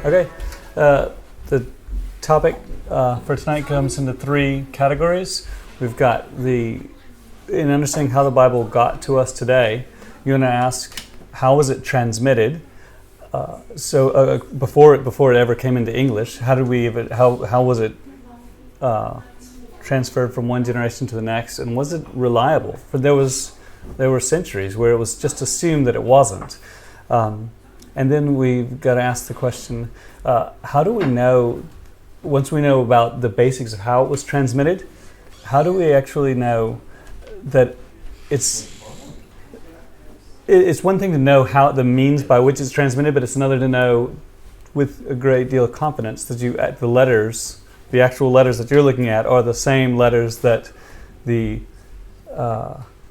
Okay, the topic for tonight comes into three categories. We've got in understanding how the Bible got to us today, you're going to ask, how was it transmitted? Before it ever came into English, how was it transferred from one generation to the next, and was it reliable? For there were centuries where it was just assumed that it wasn't. And then we've got to ask the question, how do we know, once we know about the basics of how it was transmitted, how do we actually know that it's one thing to know how the means by which it's transmitted, but it's another to know with a great deal of confidence that the actual letters that you're looking at are the same letters that the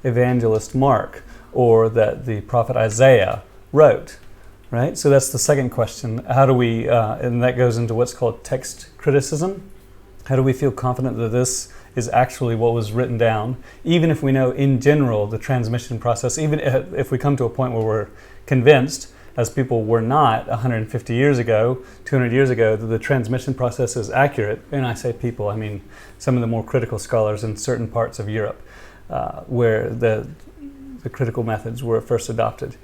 evangelist Mark or that the prophet Isaiah wrote, right? So that's the second question. How do we, and that goes into what's called text criticism. How do we feel confident that this is actually what was written down, even if we know in general the transmission process, even if we come to a point where we're convinced, as people were not 150 years ago, 200 years ago, that the transmission process is accurate. And I say people, I mean some of the more critical scholars in certain parts of Europe where the critical methods were first adopted.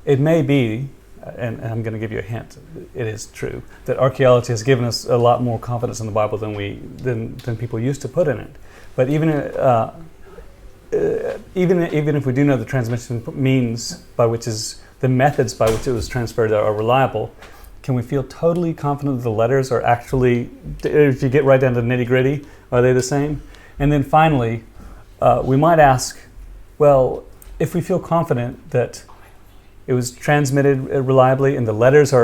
It may be, and I'm going to give you a hint, it is true, that archaeology has given us a lot more confidence in the Bible than people used to put in it. But even if we do know the transmission means by which is the methods by which it was transferred are reliable, can we feel totally confident that the letters are actually, if you get right down to the nitty-gritty, are they the same? And then finally, we might ask, well, if we feel confident that it was transmitted reliably and the letters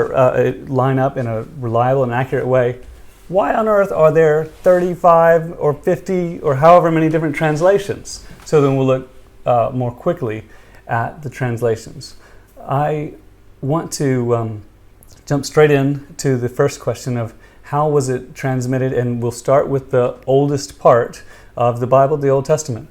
line up in a reliable and accurate way, why on earth are there 35 or 50 or however many different translations? So then we'll look more quickly at the translations. I want to jump straight in to the first question of how was it transmitted, and we'll start with the oldest part of the Bible, the Old Testament.